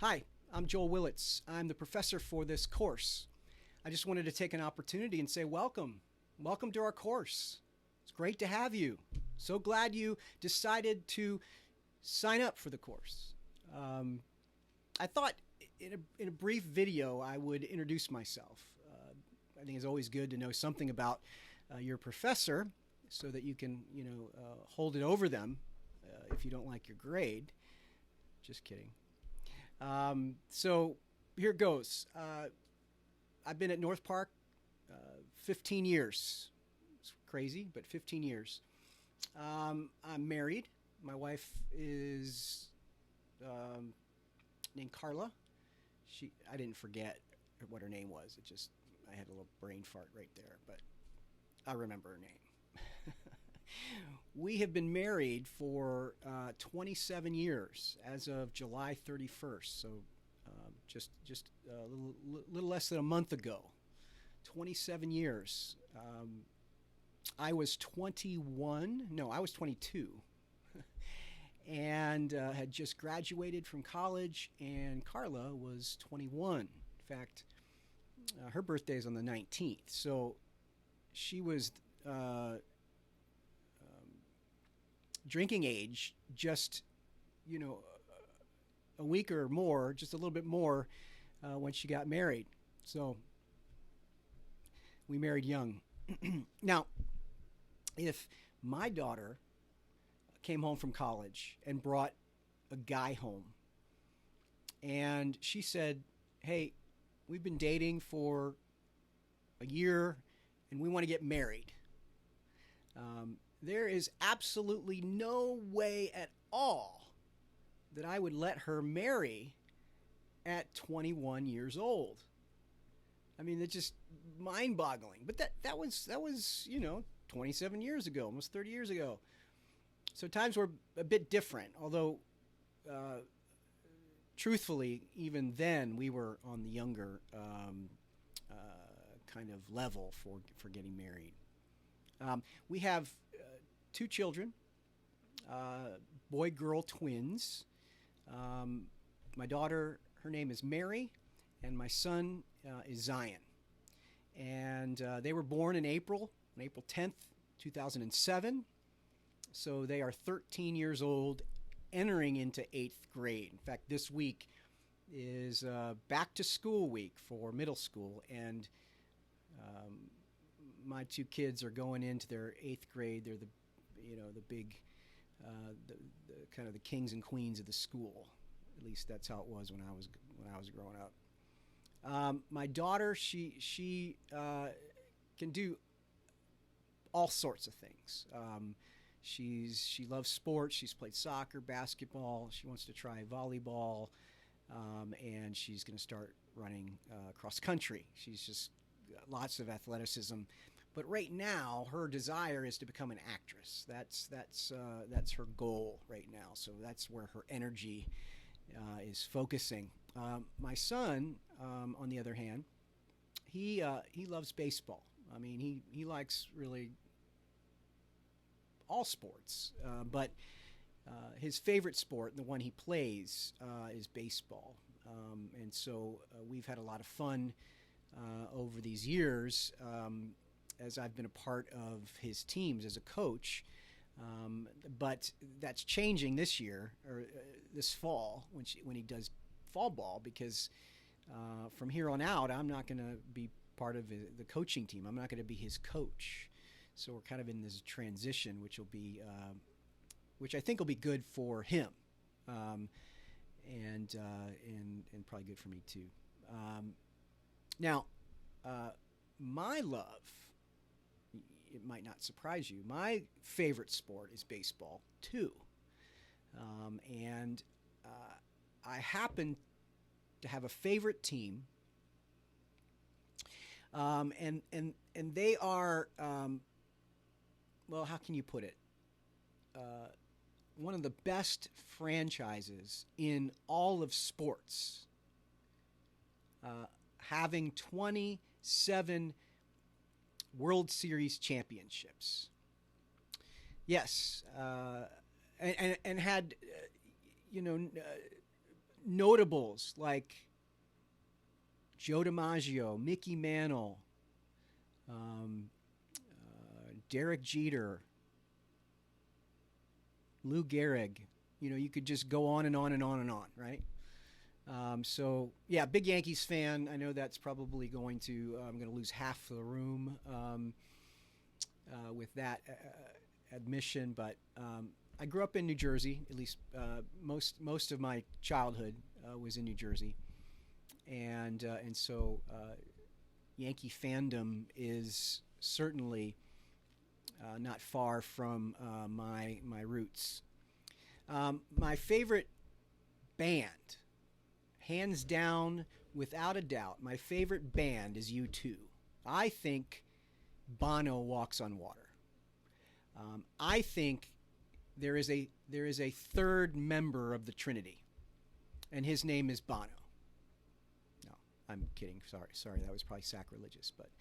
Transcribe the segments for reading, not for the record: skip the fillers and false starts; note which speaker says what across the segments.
Speaker 1: Hi, I'm Joel Willits. I'm the professor for this course. I just wanted to take an opportunity and say welcome. Welcome to our course. It's great to have you. So glad you decided to sign up for the course. Um, I thought in a brief video I would introduce myself. I think it's always good to know something about your professor so that you can, hold it over them if you don't like your grade. Just kidding. So here goes. I've been at North Park 15 years. It's crazy, but 15 years. I'm married. My wife is um, named Carla. I didn't forget what her name was. I had a little brain fart right there, but I remember her name. We have been married for 27 years as of July 31st. So just a little less than a month ago. 27 years. I was 21. No, I was 22. And had just graduated from college, and Carla was 21. In fact, her birthday is on the 19th. So she was drinking age just, you know, a week or more, just a little bit more, when she got married. So we married young. Now, if my daughter came home from college and brought a guy home and she said, "Hey, we've been dating for a year and we want to get married," there is absolutely no way at all that I would let her marry at 21 years old. I mean, it's just mind-boggling. But that was 27 years ago, almost 30 years ago. So times were a bit different. Although, uh, truthfully, even then we were on the younger uh, kind of level for getting married. We have two children, boy girl twins. Um, my daughter, her name is Mary, and my son is Zion. And they were born on April 10th, 2007. So they are 13 years old, entering into eighth grade. In fact, this week is back to school week for middle school, and um, my two kids are going into their eighth grade. They're the big, the kind of the kings and queens of the school. At least that's how it was when I was growing up. My daughter, she can do all sorts of things. She loves sports. She's played soccer, basketball. She wants to try volleyball, and she's going to start running cross country. She's just got lots of athleticism. But right now, her desire is to become an actress. That's her goal right now. So that's where her energy is focusing. My son, on the other hand, he loves baseball. I mean, he likes really all sports, but his favorite sport, the one he plays, is baseball. And so we've had a lot of fun over these years as I've been a part of his teams as a coach. But that's changing this year or this fall when he does fall ball, because from here on out, I'm not going to be part of the coaching team. I'm not going to be his coach. So we're kind of in this transition, which I think will be good for him, um, and probably good for me too. Now, my love, it might not surprise you. My favorite sport is baseball too, and I happen to have a favorite team, and they are. Well, how can you put it? Uh, One of the best franchises in all of sports, having 27 World Series championships. Yes, and had, notables like Joe DiMaggio, Mickey Mantle, Derek Jeter, Lou Gehrig. You could just go on and on and on and on, right? So yeah, big Yankees fan. I know that's probably I'm going to lose half the room with that admission, but I grew up in New Jersey. At least most of my childhood was in New Jersey, and so Yankee fandom is certainly not far from my roots. My favorite band, hands down, without a doubt, my favorite band is U2. I think Bono walks on water. I think there is a third member of the Trinity, and his name is Bono. No, I'm kidding. Sorry, that was probably sacrilegious. But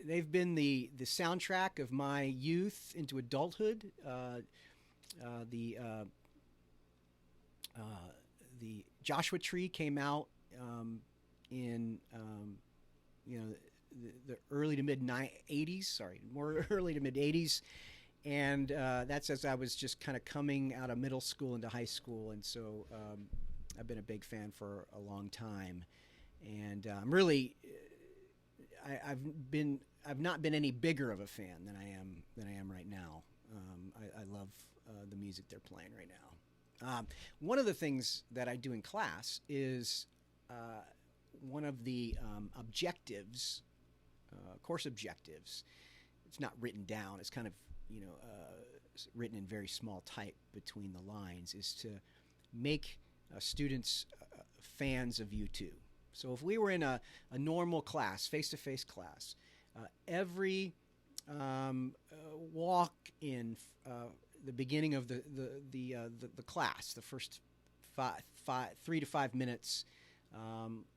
Speaker 1: they've been the soundtrack of my youth into adulthood. The Joshua Tree came out in the early to mid 80s. Sorry, more early to mid 80s, and that's as I was just kind of coming out of middle school into high school, and so I've been a big fan for a long time, and I'm really I've not been any bigger of a fan than I am right now. I love the music they're playing right now. One of the things that I do in class is one of the objectives, course objectives. It's not written down. It's kind of written in very small type between the lines. Is to make students fans of U2. So if we were in a normal class, face-to-face class, every walk in the beginning of the class, the first 3 to 5 minutes,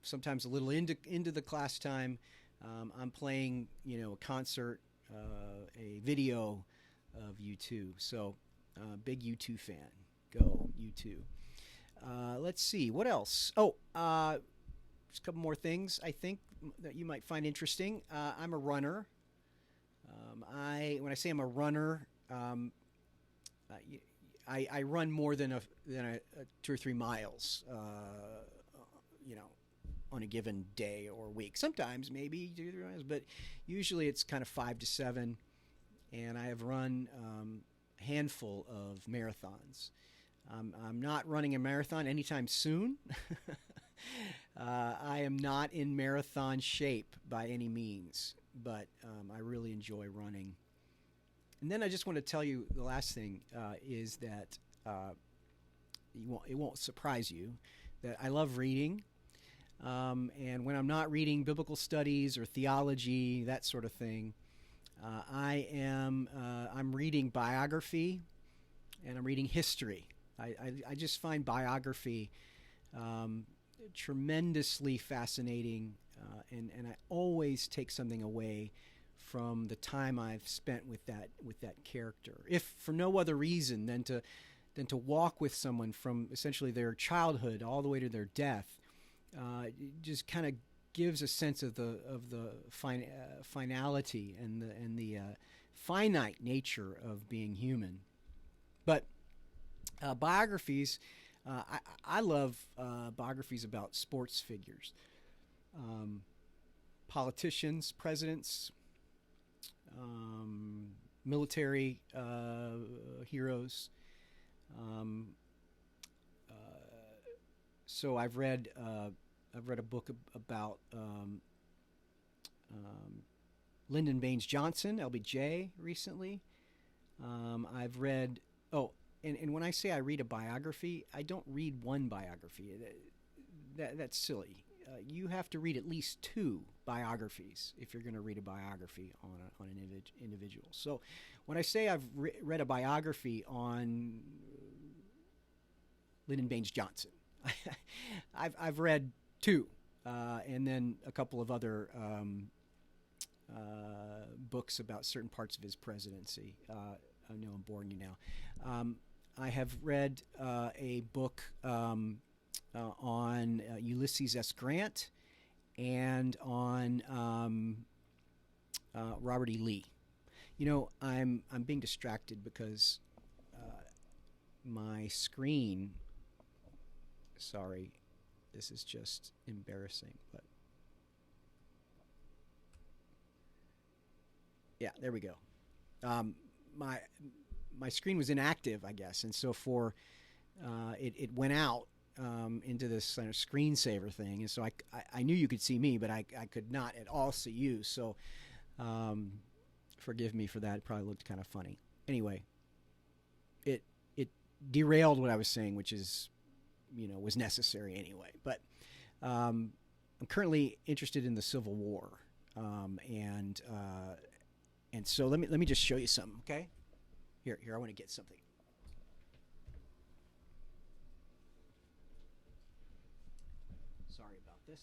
Speaker 1: sometimes a little into the class time, I'm playing a concert, a video of U2. So big U2 fan. Go U2. Let's see what else. Just a couple more things I think that you might find interesting. I'm a runner. When I say I'm a runner, I run more than a 2 or 3 miles, on a given day or week. Sometimes maybe 2 or 3 miles, but usually it's kind of 5 to 7. And I have run a handful of marathons. I'm not running a marathon anytime soon. I am not in marathon shape by any means, but I really enjoy running. And then I just want to tell you the last thing is that it won't surprise you that I love reading. And when I'm not reading biblical studies or theology, that sort of thing, I'm reading biography and I'm reading history. I just find biography tremendously fascinating, and I always take something away from the time I've spent with that character, if for no other reason than to walk with someone from essentially their childhood all the way to their death. Just kind of gives a sense of the finality and the finite nature of being human. But biographies, I love biographies about sports figures, politicians, presidents, military heroes. So I've read a book about Lyndon Baines Johnson, LBJ, recently. I've read and when I say I read a biography, I don't read one biography. That's silly. You have to read at least 2 biographies if you're going to read a biography on an individual. So when I say I've read a biography on Lyndon Baines Johnson, I've read 2, and then a couple of other books about certain parts of his presidency. I know I'm boring you now. I have read a book on Ulysses S. Grant and on Robert E. Lee. You know, I'm being distracted because my screen. Sorry, this is just embarrassing, but yeah, there we go. My my screen was inactive, I guess, and so for it went out into this kind of screensaver thing, and so I knew you could see me, but I could not at all see you. So forgive me for that. It probably looked kind of funny. Anyway, it derailed what I was saying, which is was necessary anyway. But I'm currently interested in the Civil War, and so let me just show you something, okay? Here, I want to get something. Sorry about this.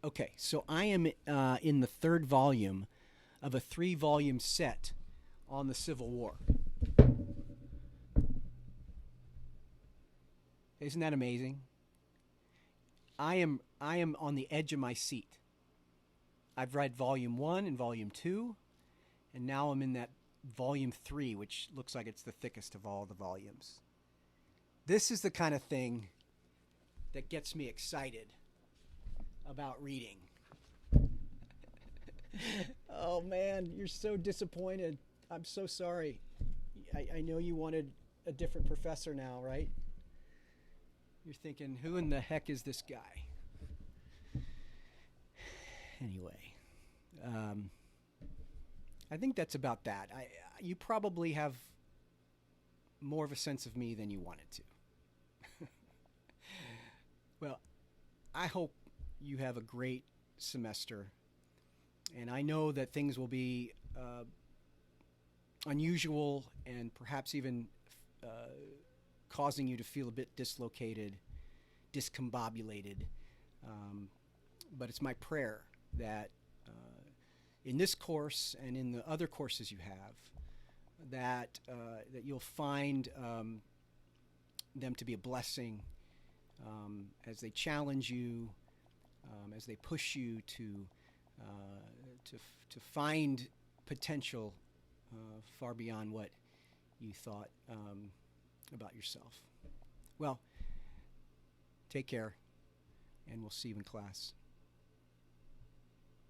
Speaker 1: Okay, so I am in the third volume of a 3-volume set on the Civil War. Isn't that amazing? I am on the edge of my seat. I've read volume 1 and volume 2, and now I'm in that volume 3, which looks like it's the thickest of all the volumes. This is the kind of thing that gets me excited about reading. Oh man, you're so disappointed. I'm so sorry. I know you wanted a different professor now, right? You're thinking, who in the heck is this guy? Anyway, I think that's about that. You probably have more of a sense of me than you wanted to. Well, I hope you have a great semester, and I know that things will be unusual and perhaps even causing you to feel a bit dislocated, discombobulated. But it's my prayer that in this course and in the other courses you have, that you'll find them to be a blessing as they challenge you, as they push you to find potential far beyond what you thought about yourself. Well, take care, and we'll see you in class.